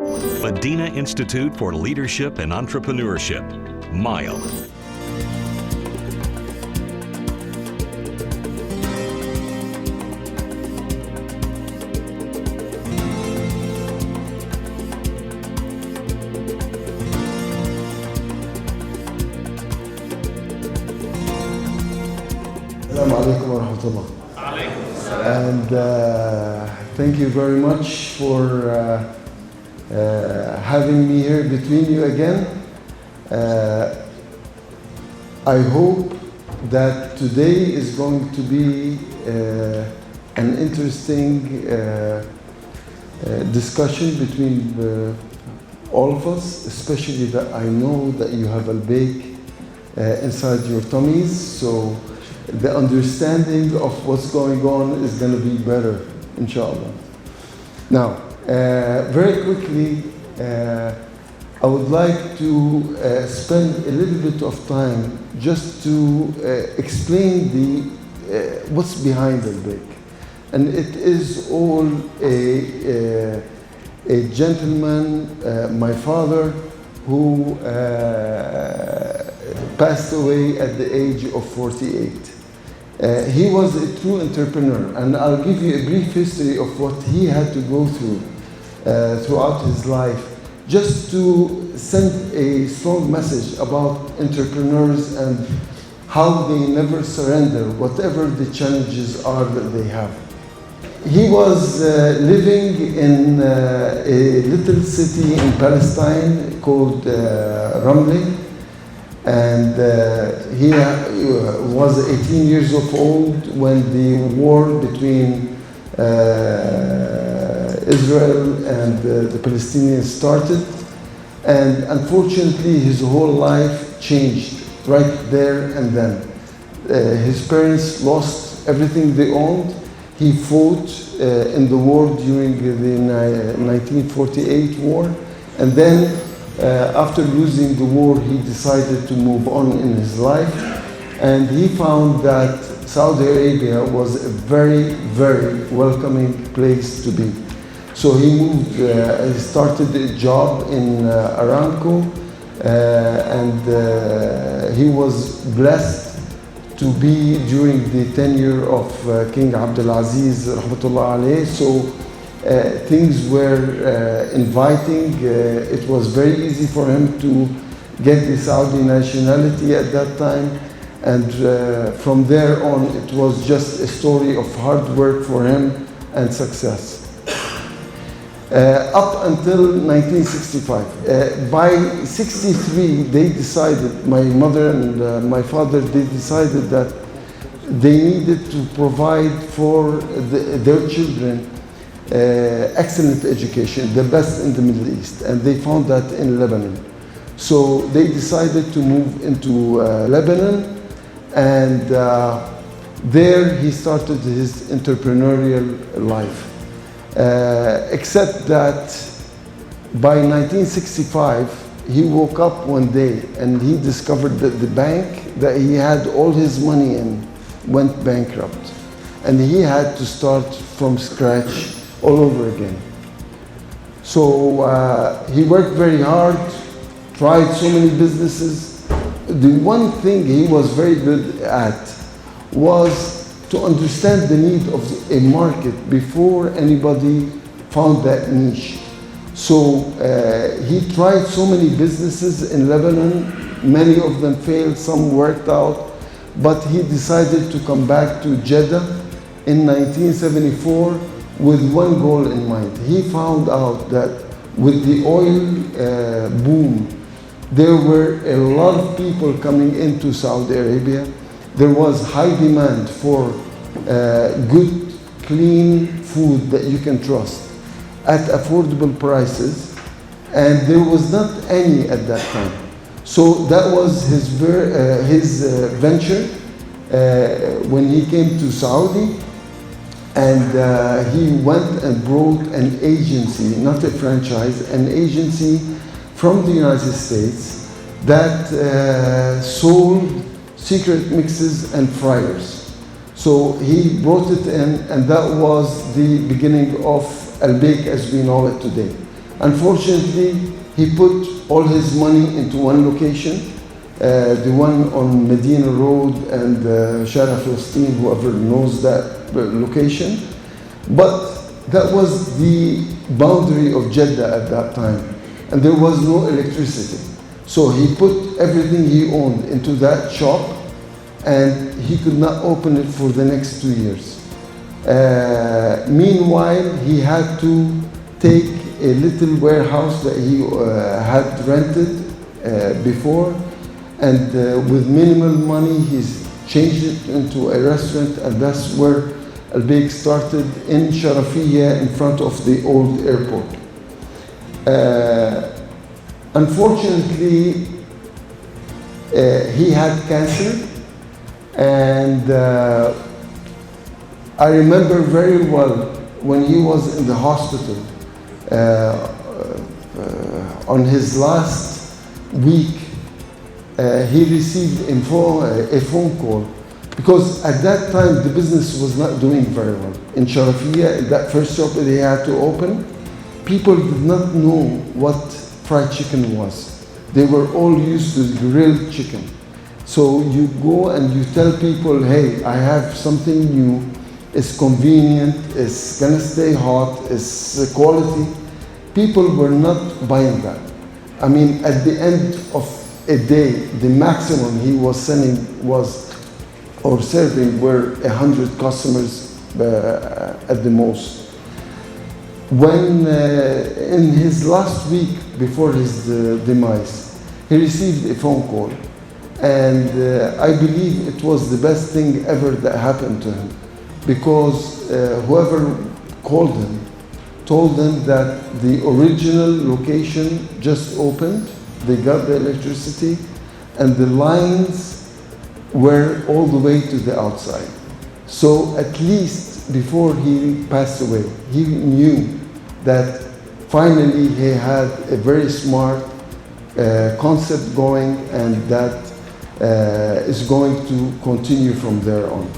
Madinah Institute for Leadership and Entrepreneurship, MILE. Assalamu alaikum wa rahmatullah. And thank you very much for having me here between you again. I hope that today is going to be an interesting discussion between all of us, especially that I know that you have AlBaik inside your tummies, so the understanding of what's going on is going to be better, inshallah. Now, very quickly, I would like to spend a little bit of time just to explain what's behind AlBaik. And it is all a gentleman, my father, who passed away at the age of 48. He was a true entrepreneur, and I'll give you a brief history of what he had to go through throughout his life, just to send a strong message about entrepreneurs and how they never surrender, whatever the challenges are that they have. He was living in a little city in Palestine called Ramle. And he was 18 years of old when the war between Israel and the Palestinians started. And unfortunately, his whole life changed right there and then. His parents lost everything they owned. He fought in the war during the 1948 war. And then after losing the war, he decided to move on in his life, and he found that Saudi Arabia was a very, very welcoming place to be. So he moved, he started a job in Aramco, and he was blessed to be during the tenure of King Abdulaziz, rahmatullah alayh. So things were inviting. It was very easy for him to get the Saudi nationality at that time, and from there on it was just a story of hard work for him and success. Up until 1965. By 63 they decided, my mother and my father, they decided that they needed to provide for their children excellent education, the best in the Middle East, and they found that in Lebanon. So they decided to move into Lebanon, and there he started his entrepreneurial life. Except that by 1965, he woke up one day and he discovered that the bank that he had all his money in went bankrupt, and he had to start from scratch all over again. So he worked very hard, tried so many businesses. The one thing he was very good at was to understand the need of a market before anybody found that niche. So he tried so many businesses in Lebanon. Many of them failed, some worked out, but he decided to come back to Jeddah in 1974 with one goal in mind. He found out that with the oil boom, there were a lot of people coming into Saudi Arabia. There was high demand for good, clean food that you can trust at affordable prices, and there was not any at that time. So that was his venture when he came to Saudi. And he went and brought an agency, not a franchise, an agency from the United States that sold secret mixes and fryers. So he brought it in, and that was the beginning of AlBaik as we know it today. Unfortunately, he put all his money into one location, the one on Medina Road and Shara Palestine, whoever knows that location. But that was the boundary of Jeddah at that time, and there was no electricity. So he put everything he owned into that shop, and he could not open it for the next 2 years. Meanwhile, he had to take a little warehouse that he had rented before, and with minimal money, he's changed it into a restaurant, and that's where AlBaik started, in Sharafiyya, in front of the old airport. Unfortunately, he had cancer, and I remember very well when he was in the hospital on his last week. He received a phone call, because at that time the business was not doing very well. In Sharafiyya, that first shop that he had to open, people did not know what fried chicken was. They were all used to grilled chicken. So you go and you tell people, hey, I have something new, it's convenient, it's gonna stay hot, it's quality. People were not buying that. I mean, at the end of a day, the maximum he was selling or serving were 100 customers at the most. When in his last week before his demise, he received a phone call, and I believe it was the best thing ever that happened to him, because whoever called him told them that the original location just opened, they got the electricity, and the lines were all the way to the outside. So at least before he passed away, he knew that finally he had a very smart concept going, and that is going to continue from there on.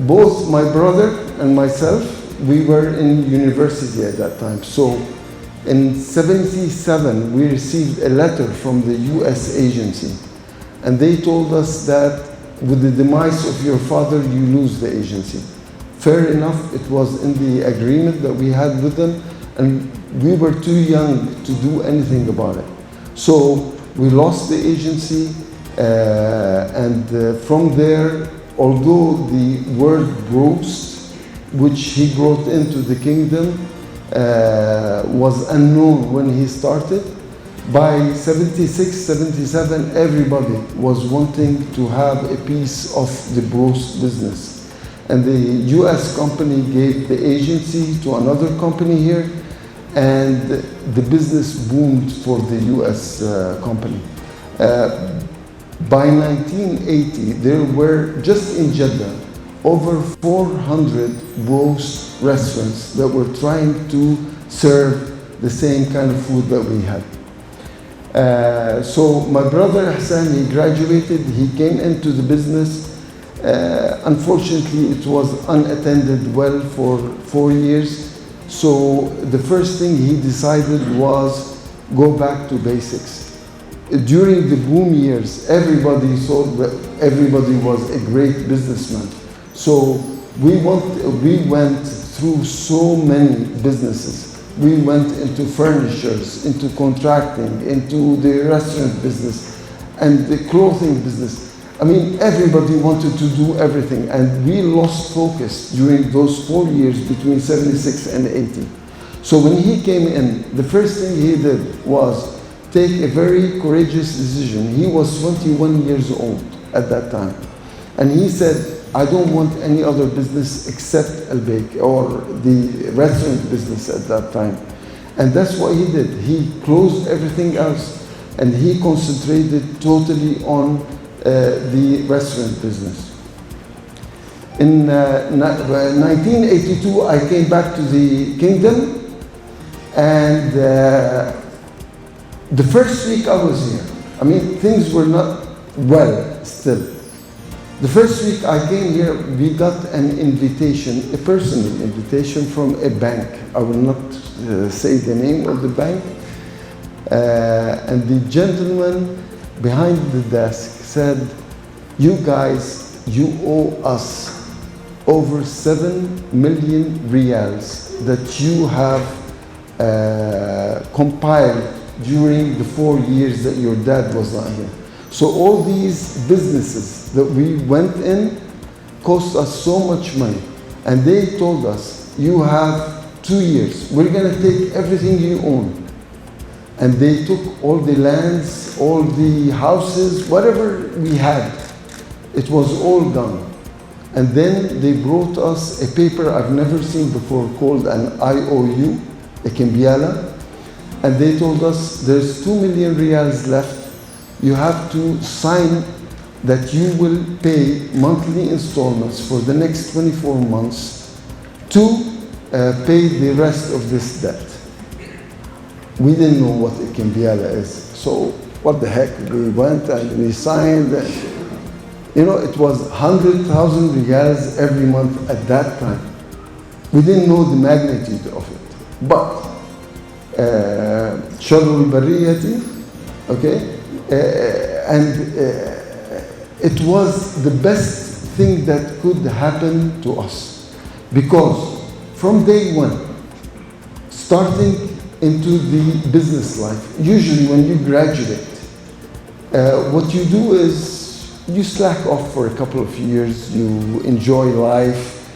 Both my brother and myself, we were in university at that time. So in '77, we received a letter from the US agency, and they told us that with the demise of your father, you lose the agency. Fair enough, it was in the agreement that we had with them, and we were too young to do anything about it. So we lost the agency, and from there, although the word roast, which he brought into the kingdom, was unknown when he started, by 76, 77, everybody was wanting to have a piece of the roast business. And the US company gave the agency to another company here, and the business boomed for the US company. By 1980, there were, just in Jeddah, over 400 roast restaurants that were trying to serve the same kind of food that we had. So my brother Hassan, he graduated, he came into the business. Unfortunately, it was unattended well for 4 years. So the first thing he decided was go back to basics. During the boom years, everybody thought that everybody was a great businessman. So we went through so many businesses. We went into furnitures, into contracting, into the restaurant business, and the clothing business. I mean, everybody wanted to do everything, and we lost focus during those 4 years between 76 and 80. So when he came in, the first thing he did was take a very courageous decision. He was 21 years old at that time. And he said, I don't want any other business except AlBaik, or the restaurant business at that time. And that's what he did. He closed everything else, and he concentrated totally on the restaurant business. In 1982, I came back to the kingdom, and the first week I was here, I mean, things were not well still. The first week I came here, we got an invitation, a personal invitation from a bank. I will not say the name of the bank. And the gentleman behind the desk said, you guys, you owe us over 7 million riyals that you have compiled during the 4 years that your dad was not here. So all these businesses that we went in cost us so much money. And they told us, you have 2 years. We're going to take everything you own. And they took all the lands, all the houses, whatever we had. It was all gone. And then they brought us a paper I've never seen before called an IOU, a Kimbiala. And they told us there's 2 million riyals left. You have to sign that you will pay monthly installments for the next 24 months to pay the rest of this debt. We didn't know what a Kimbiala is. So what the heck, we went and we signed. You know, it was 100,000 riyals every month at that time. We didn't know the magnitude of it. But, Sharul Bariyati, okay? It was the best thing that could happen to us. Because from day one, starting into the business life, usually when you graduate, what you do is you slack off for a couple of years, you enjoy life.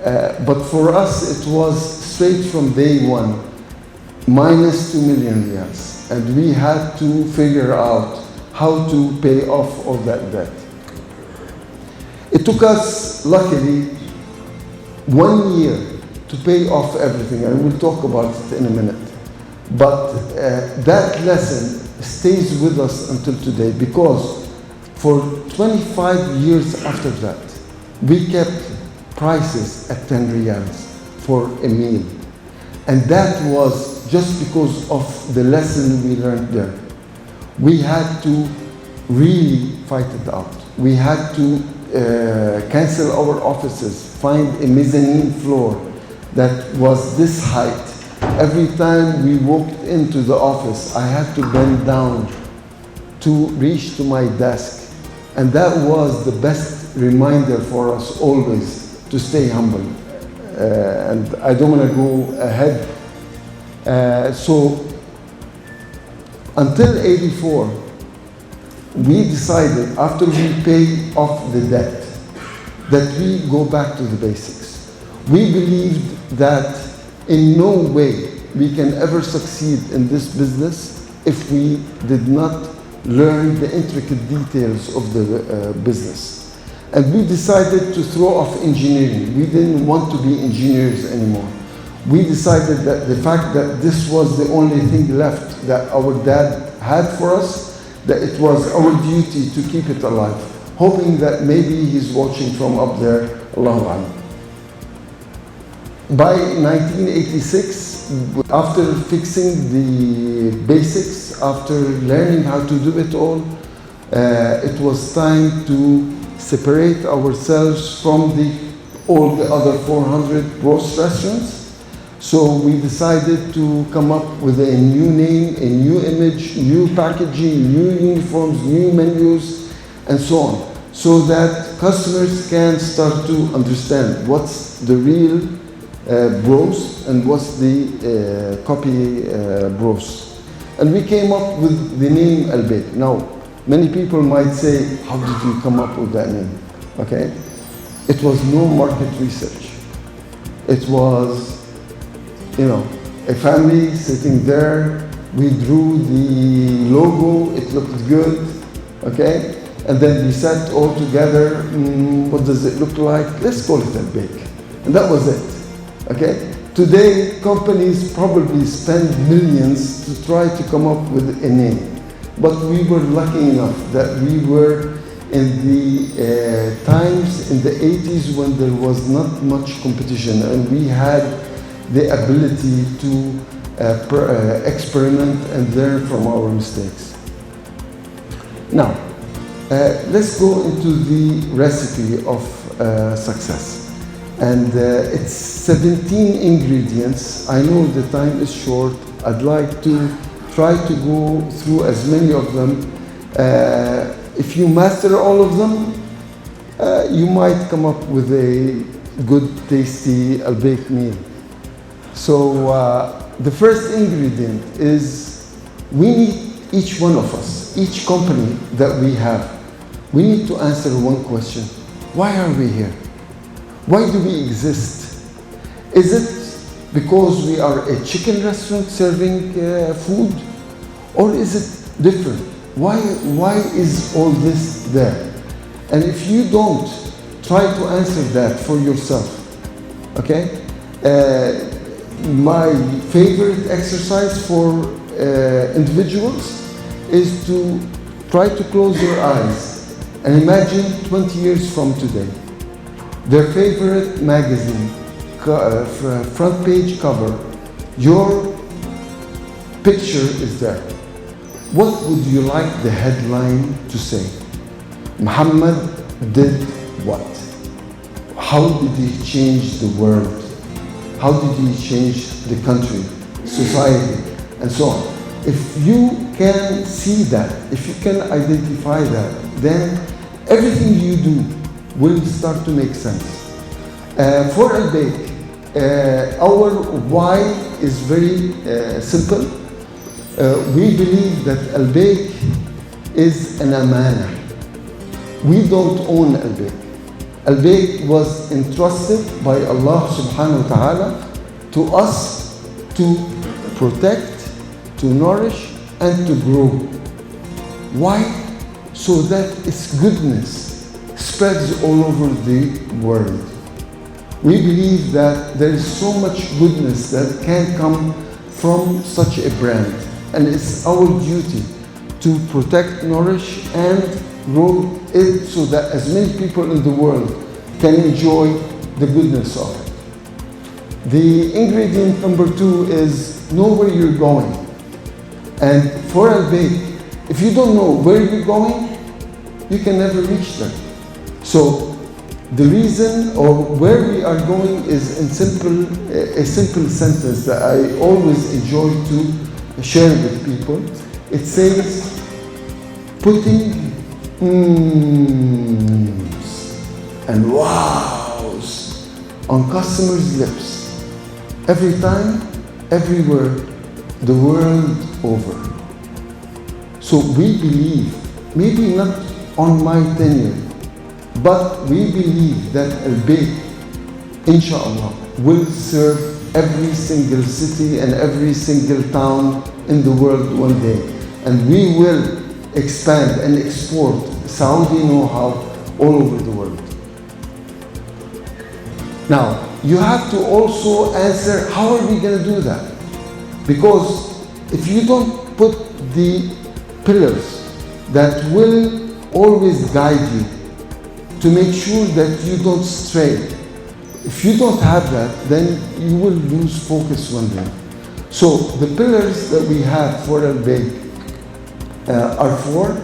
But for us, it was straight from day one, minus 2 million riyals. And we had to figure out how to pay off all that debt. It took us, luckily, 1 year to pay off everything, and we'll talk about it in a minute. But that lesson stays with us until today, because for 25 years after that, we kept prices at 10 riyals for a meal. And that was just because of the lesson we learned there. We had to really fight it out. We had to cancel our offices, find a mezzanine floor that was this height. Every time we walked into the office, I had to bend down to reach to my desk. And that was the best reminder for us always to stay humble. And I don't want to go ahead. So until '84, we decided after we paid off the debt that we go back to the basics. We believed that in no way we can ever succeed in this business if we did not learn the intricate details of the business. And we decided to throw off engineering. We didn't want to be engineers anymore. We decided that the fact that this was the only thing left that our dad had for us, that it was our duty to keep it alive, hoping that maybe he's watching from up there, Allahu A'lam. By 1986, after fixing the basics, after learning how to do it all, it was time to separate ourselves from all the other 400 gross restaurants. So we decided to come up with a new name, a new image, new packaging, new uniforms, new menus, and so on, so that customers can start to understand what's the real bros and what's the copy bros. And we came up with the name AlBaik. Now, many people might say, how did you come up with that name? Okay? It was no market research. It was, you know, a family sitting there. We drew the logo, it looked good, okay? And then we sat all together, what does it look like? Let's call it AlBaik. And that was it, okay? Today, companies probably spend millions to try to come up with a name. But we were lucky enough that we were in the times in the 80s when there was not much competition, and we had the ability to experiment and learn from our mistakes. Now, Let's go into the recipe of success. And it's 17 ingredients. I know the time is short. I'd like to try to go through as many of them. If you master all of them, you might come up with a good, tasty AlBaik meal. So the first ingredient is we need, each one of us, each company that we have, we need to answer one question. Why are we here? Why do we exist? Is it because we are a chicken restaurant serving food? Or is it different? Why is all this there? And if you don't, try to answer that for yourself, okay? My favorite exercise for individuals is to try to close your eyes and imagine 20 years from today. Their favorite magazine, front page cover, your picture is there. What would you like the headline to say? Muhammad did what? How did he change the world? How did he change the country, society, and so on? If you can see that, if you can identify that, then everything you do will start to make sense. For AlBaik, our why is very simple. We believe that AlBaik is an amana. We don't own AlBaik. AlBaik was entrusted by Allah subhanahu wa ta'ala to us to protect, to nourish, and to grow. Why? So that its goodness spreads all over the world. We believe that there is so much goodness that can come from such a brand, and it's our duty to protect, nourish, and grow it so that as many people in the world can enjoy the goodness of it. The ingredient number 2 is know where you're going. And for AlBaik, if you don't know where you're going, you can never reach there. So the reason or where we are going is in a simple sentence that I always enjoy to share with people. It says, putting and wows on customers' lips every time, everywhere, the world over. So we believe, maybe not on my tenure, but we believe that AlBaik, inshallah, will serve every single city and every single town in the world one day. And we will expand and export Saudi know-how all over the world. Now, you have to also answer, how are we going to do that? Because if you don't put the pillars that will always guide you to make sure that you don't stray, if you don't have that, then you will lose focus one day. So the pillars that we have for AlBaik are four.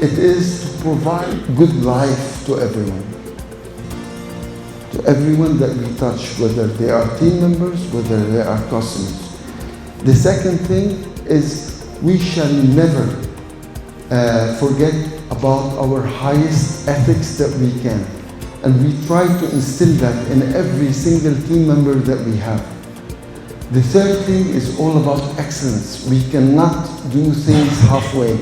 It is to provide good life to everyone. To everyone that we touch, whether they are team members, whether they are customers. The second thing is we shall never forget about our highest ethics that we can. And we try to instill that in every single team member that we have. The third thing is all about excellence. We cannot do things halfway.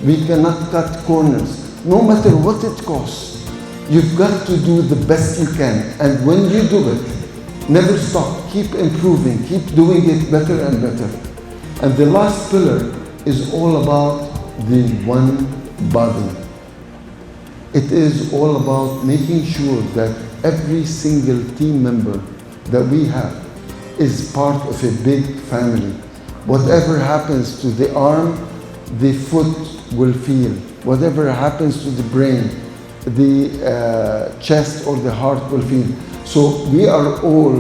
We cannot cut corners, no matter what it costs. You've got to do the best you can. And when you do it, never stop. Keep improving. Keep doing it better and better. And the last pillar is all about the one body. It is all about making sure that every single team member that we have is part of a big family. Whatever happens to the arm, the foot will feel. Whatever happens to the brain, the chest or the heart will feel. So we are all,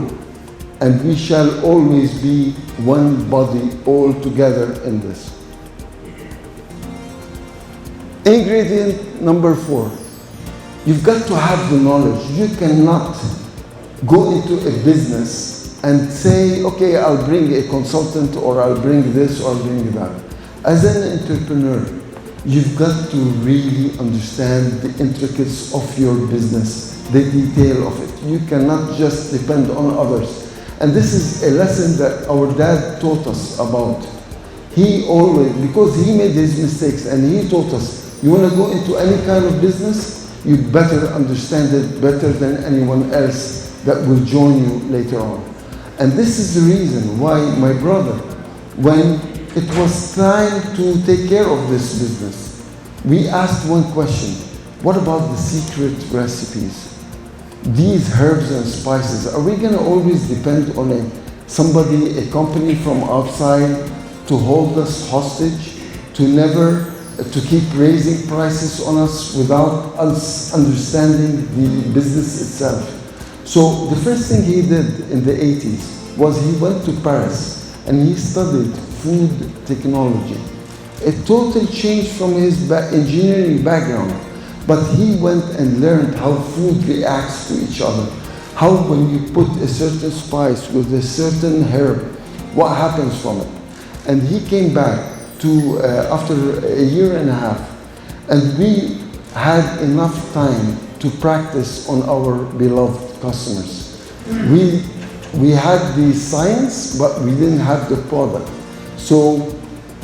and we shall always be one body all together in this. Ingredient number 4, you've got to have the knowledge. You cannot go into a business and say, okay, I'll bring a consultant, or I'll bring this, or I'll bring that. As an entrepreneur, you've got to really understand the intricacies of your business, the detail of it. You cannot just depend on others. And this is a lesson that our dad taught us about. He always, because he made his mistakes, and he taught us, you want to go into any kind of business, you better understand it better than anyone else that will join you later on. And this is the reason why my brother, when it was time to take care of this business, we asked one question: what about the secret recipes? These herbs and spices, are we going to always depend on somebody, a company from outside to hold us hostage, to keep raising prices on us without us understanding the business itself? So the first thing he did in the 80s was he went to Paris and he studied food technology. A total change from his engineering background, but he went and learned how food reacts to each other. How when you put a certain spice with a certain herb, what happens from it. And he came back to after a year and a half, and we had enough time to practice on our beloved customers. We had the science, but we didn't have the product. So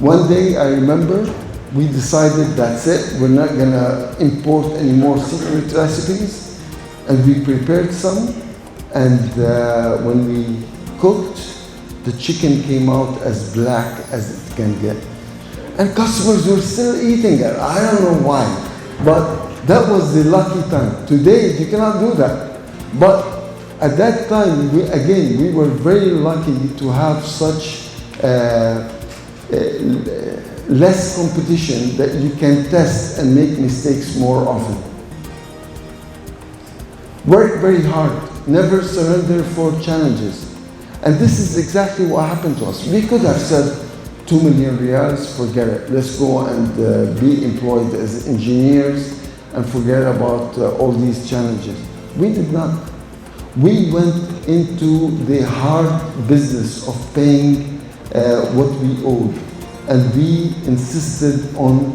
one day I remember we decided that's it, we're not gonna import any more secret recipes, and we prepared some, and when we cooked, the chicken came out as black as it can get. And customers were still eating it. I don't know why, but that was the lucky time. Today, you cannot do that. But at that time, we were very lucky to have such less competition that you can test and make mistakes more often. Work very hard, never surrender for challenges. And this is exactly what happened to us. We could have said, 2 million riyals, forget it. Let's go and be employed as engineers and forget about all these challenges. We did not. We went into the hard business of paying what we owed. And we insisted on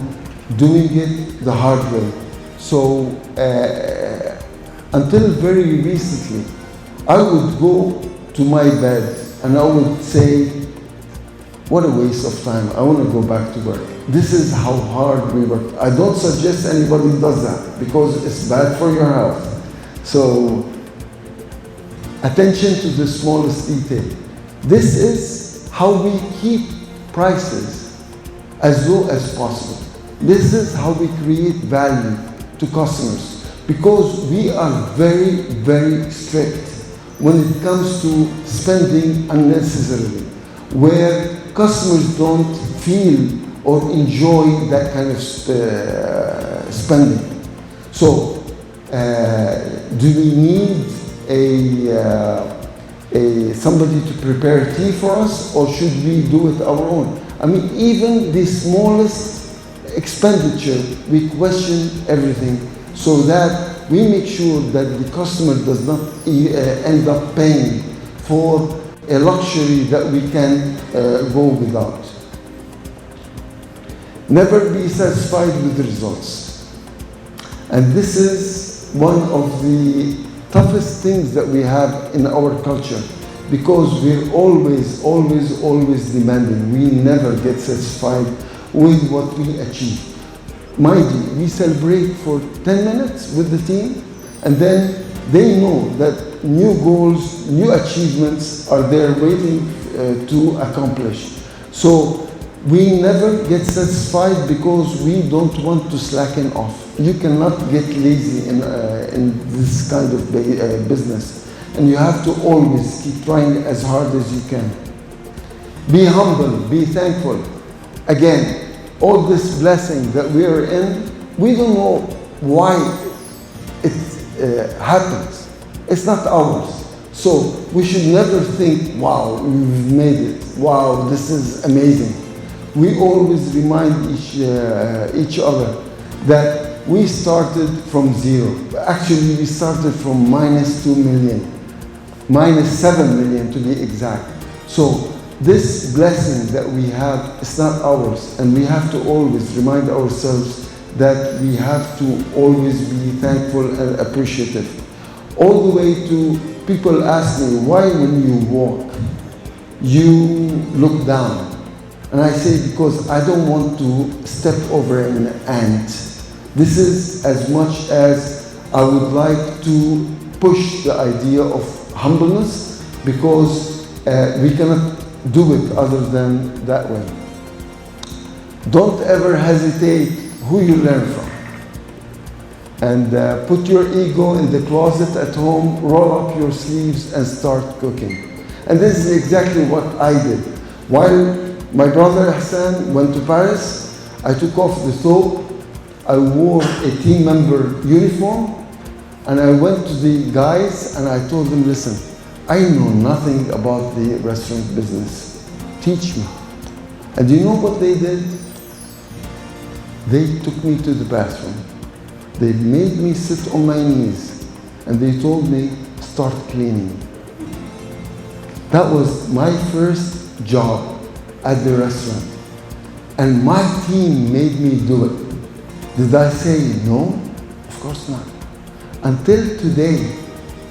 doing it the hard way. So until very recently, I would go to my bed and I would say, what a waste of time, I want to go back to work. This is how hard we work. I don't suggest anybody does that because it's bad for your health. So attention to the smallest detail. This is how we keep prices as low as possible. This is how we create value to customers, because we are very, very strict when it comes to spending unnecessarily, where customers don't feel or enjoy that kind of spending. So, do we need somebody to prepare tea for us, or should we do it our own? I mean, even the smallest expenditure, we question everything so that we make sure that the customer does not end up paying for a luxury that we can go without. Never be satisfied with the results. And this is one of the toughest things that we have in our culture, because we're always, always, always demanding. We never get satisfied with what we achieve. Mind you, we celebrate for 10 minutes with the team, and then they know that new goals, new achievements are there waiting to accomplish. So we never get satisfied because we don't want to slacken off. You cannot get lazy in this kind of business. And you have to always keep trying as hard as you can. Be humble, be thankful. Again, all this blessing that we are in, we don't know why it happens. It's not ours. So we should never think, wow, we've made it. Wow, this is amazing. We always remind each other that we started from zero. Actually, we started from minus 2 million, minus 7 million to be exact. So this blessing that we have is not ours, and we have to always remind ourselves that we have to always be thankful and appreciative. All the way to people ask me, why when you walk, you look down? And I say, because I don't want to step over an ant. This is as much as I would like to push the idea of humbleness, because we cannot do it other than that way. Don't ever hesitate who you learn from. And put your ego in the closet at home, roll up your sleeves and start cooking. And this is exactly what I did. While my brother Hassan went to Paris, I took off the thobe, I wore a team member uniform, and I went to the guys and I told them, listen, I know nothing about the restaurant business. Teach me. And you know what they did? They took me to the bathroom. They made me sit on my knees and they told me, start cleaning. That was my first job at the restaurant. And my team made me do it. Did I say no? Of course not. Until today,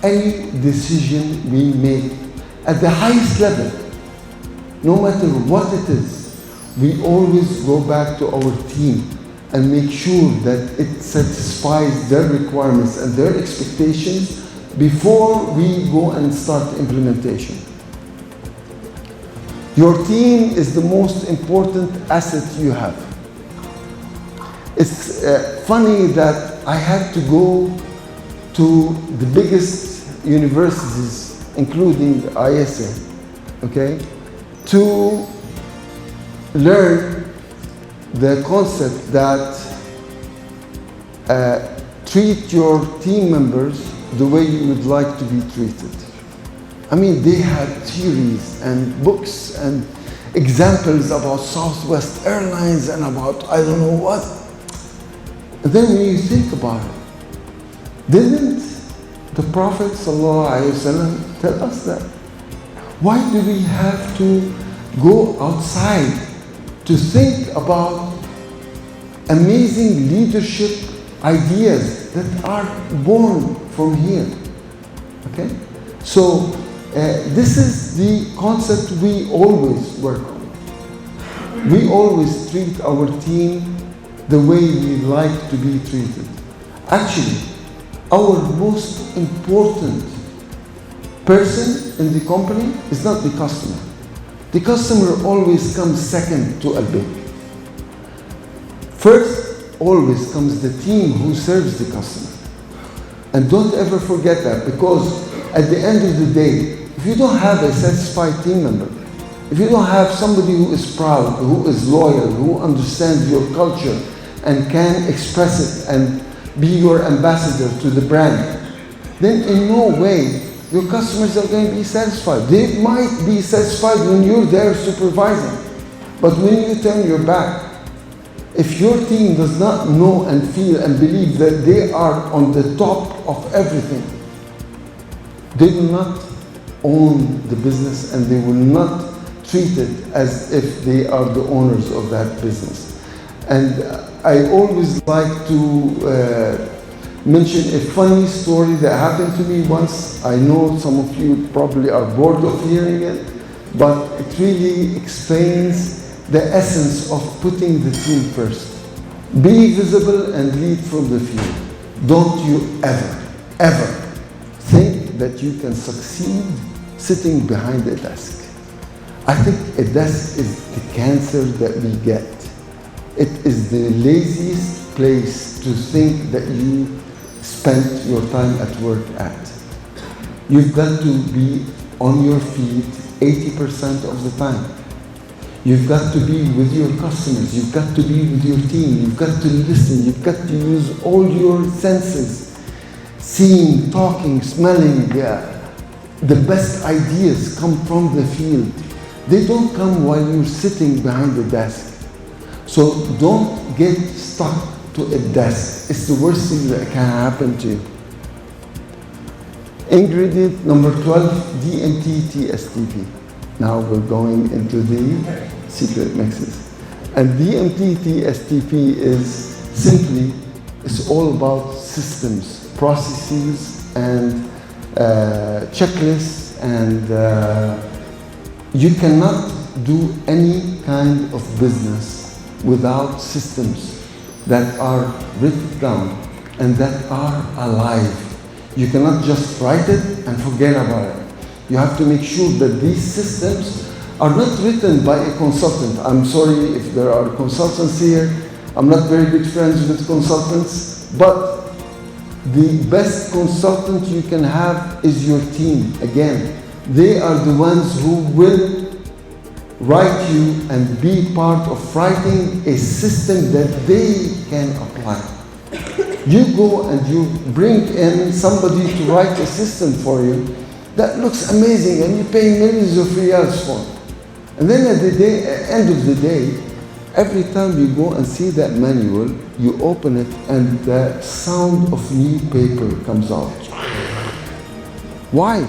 any decision we make at the highest level, no matter what it is, we always go back to our team and make sure that it satisfies their requirements and their expectations before we go and start implementation. Your team is the most important asset you have. It's funny that I had to go to the biggest universities, including ISA, okay, to learn the concept that treat your team members the way you would like to be treated. I mean, they had theories and books and examples about Southwest Airlines and about I don't know what. And then when you think about it, didn't the Prophet ﷺ tell us that? Why do we have to go outside to think about amazing leadership ideas that are born from here? Okay? So this is the concept we always work on. We always treat our team the way we like to be treated. Actually, our most important person in the company is not the customer. The customer always comes second to AlBaik. First, always comes the team who serves the customer. And don't ever forget that, because at the end of the day, if you don't have a satisfied team member, if you don't have somebody who is proud, who is loyal, who understands your culture and can express it and be your ambassador to the brand, then in no way your customers are going to be satisfied. They might be satisfied when you're there supervising, but when you turn your back, if your team does not know and feel and believe that they are on the top of everything, they will not own the business and they will not treat it as if they are the owners of that business. And I always like to mention a funny story that happened to me once. I know some of you probably are bored of hearing it, but it really explains the essence of putting the team first. Be visible and lead from the field. Don't you ever think that you can succeed sitting behind a desk. I think a desk is the cancer that we get. It is the laziest place to think that you spent your time at work at. You've got to be on your feet 80% of the time. You've got to be with your customers, you've got to be with your team, you've got to listen, you've got to use all your senses. Seeing, talking, smelling, the best ideas come from the field. They don't come while you're sitting behind the desk. So don't get stuck to a desk. It's the worst thing that can happen to you. Ingredient number 12, DMT TSTP. Now we're going into the secret mixes. And DMT TSTP is simply, it's all about systems, processes, and checklists, and you cannot do any kind of business without systems that are written down and that are alive. You cannot just write it and forget about it. You have to make sure that these systems are not written by a consultant. I'm sorry if there are consultants here. I'm not very good friends with consultants, but the best consultant you can have is your team. Again, they are the ones who will write you and be part of writing a system that they can apply. You go and you bring in somebody to write a system for you that looks amazing and you pay millions of riyals for it. And then at the end of the day, every time you go and see that manual, you open it and the sound of new paper comes out. Why?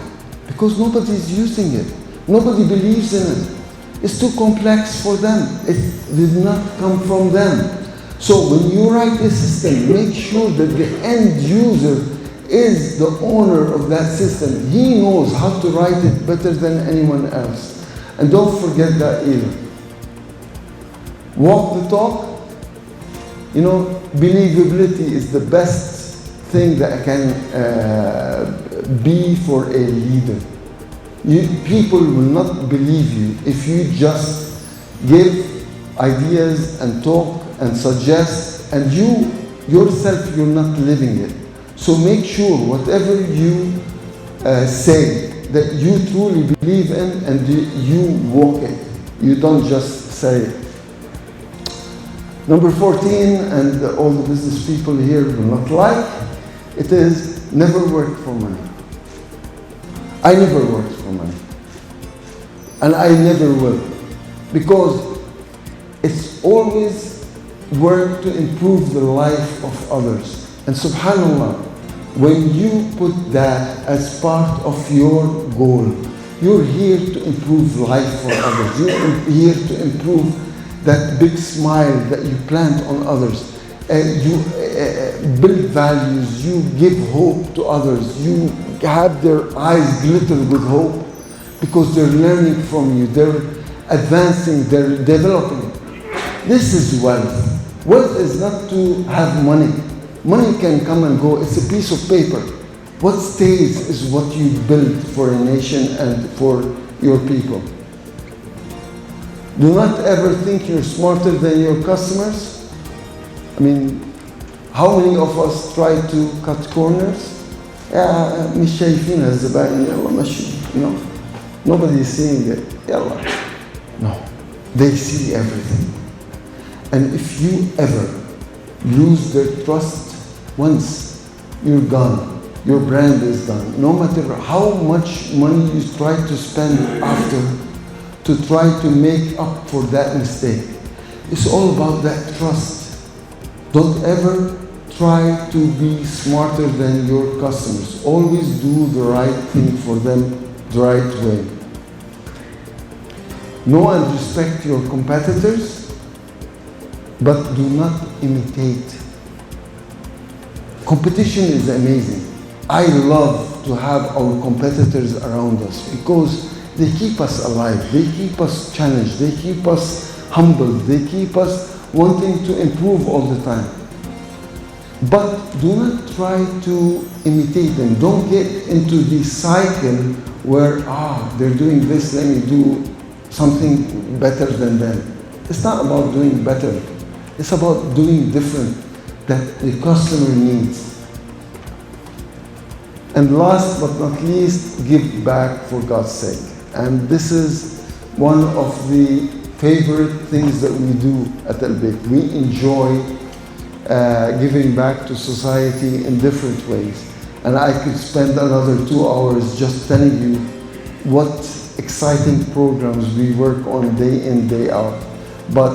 Because nobody is using it. Nobody believes in it. It's too complex for them. It did not come from them. So when you write a system, make sure that the end user is the owner of that system. He knows how to write it better than anyone else. And don't forget that either. Walk the talk. You know, believability is the best thing that can be for a leader. People will not believe you if you just give ideas and talk and suggest, and you yourself, you're not living it. So make sure whatever you say that you truly believe in and you walk it. You don't just say it. Number 14, and all the business people here will not like, it is never work for money. I never worked for money. And I never will. Because it's always work to improve the life of others. And subhanAllah, when you put that as part of your goal, you're here to improve life for others. You're here to improve that big smile that you plant on others. You build values, you give hope to others, you have their eyes glitter with hope because they're learning from you, they're advancing, they're developing. This is wealth. Wealth is not to have money. Money can come and go, it's a piece of paper. What stays is what you build for a nation and for your people. Do not ever think you're smarter than your customers. I mean, how many of us try to cut corners? مش شايفين الزبائن يلا مشي. No, nobody is seeing it. يلا. No, they see everything. And if you ever lose their trust once, you're gone. Your brand is done. No matter how much money you try to spend after to try to make up for that mistake. It's all about that trust. Don't ever try to be smarter than your customers. Always do the right thing for them the right way. Know and respect your competitors, but do not imitate. Competition is amazing. I love to have our competitors around us because they keep us alive, they keep us challenged, they keep us humbled, they keep us wanting to improve all the time. But do not try to imitate them. Don't get into the cycle where, they're doing this, let me do something better than them. It's not about doing better. It's about doing different that the customer needs. And last but not least, give back for God's sake. And this is one of the favorite things that we do at AlBaik. We enjoy giving back to society in different ways. And I could spend another 2 hours just telling you what exciting programs we work on day in, day out. But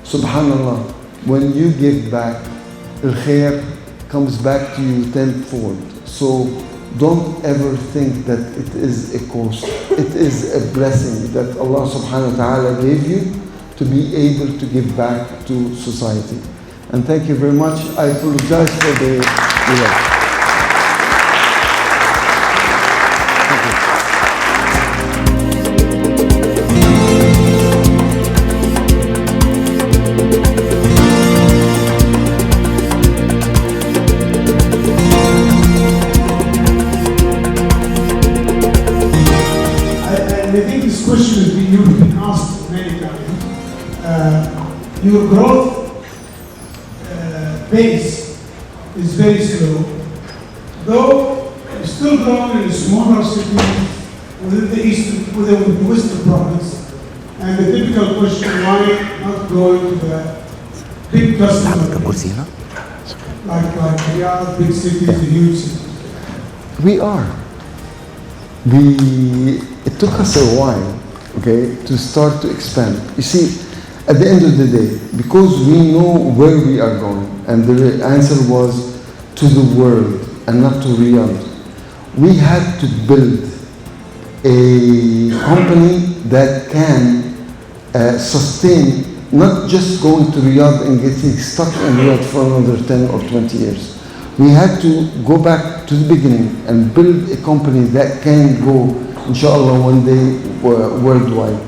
subhanAllah, when you give back, الخير comes back to you tenfold. So don't ever think that it is a cost. It is a blessing that Allah subhanahu wa ta'ala gave you to be able to give back to society. And thank you very much. I apologize for the delay. Question has been asked many times. Your growth pace is very slow, though it's still growing in smaller cities within the Western province. And the typical question, why not going to the big customer base? Like Riyadh, big cities, huge cities. We are. It took us a while, okay, to start to expand. You see, at the end of the day, because we know where we are going, and the answer was to the world and not to Riyadh, we had to build a company that can sustain, not just going to Riyadh and getting stuck in Riyadh for another 10 or 20 years. We had to go back to the beginning and build a company that can go, inshallah, one day worldwide.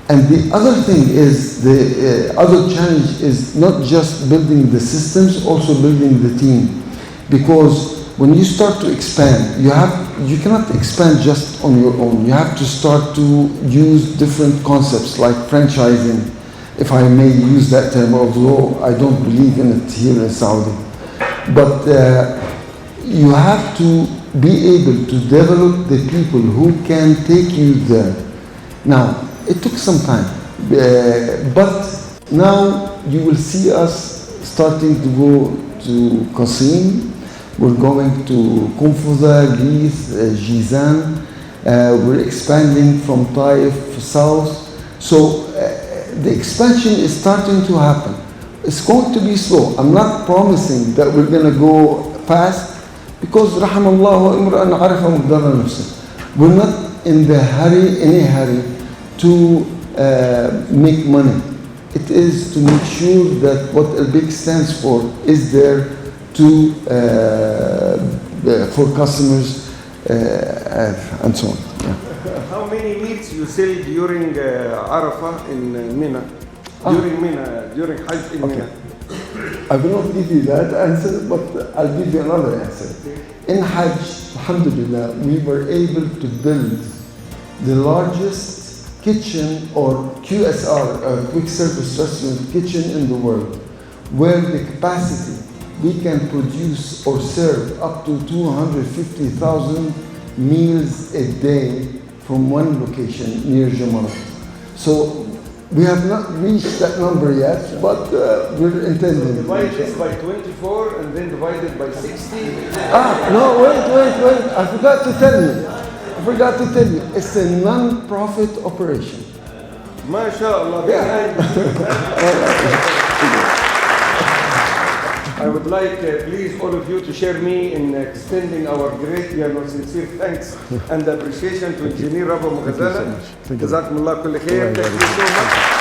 And the other thing is, the other challenge is not just building the systems, also building the team. Because when you start to expand, you cannot expand just on your own. You have to start to use different concepts like franchising, if I may use that term, although I don't believe in it here in Saudi. But you have to be able to develop the people who can take you there. Now, it took some time, but now you will see us starting to go to Qasim. We're going to Qunfuza, Gith, Jizan. We're expanding from Taif south. So the expansion is starting to happen. It's going to be slow. I'm not promising that we're going to go fast, because rahamallahu imra'an arafa muqdara nafsih. We're not in any hurry to make money. It is to make sure that what AlBaik stands for is there for customers and so on. Yeah. How many meats you sell during Arafah in Mina? During Hajj in Mina? I will not give you that answer, but I'll give you another answer. In Hajj, alhamdulillah, we were able to build the largest kitchen or QSR, quick service restaurant kitchen in the world, where the capacity we can produce or serve up to 250,000 meals a day from one location near Jamarat. So we have not reached that number yet, but we're intending. So divide this by 24 and then divide it by 60. No, wait. I forgot to tell you. It's a non-profit operation. MashaAllah. I would like, please, all of you to share me in extending our great, sincere thanks and appreciation to Engineer Rami Abu Ghazalah. Jazakumullah kulli khair. Thank you so much.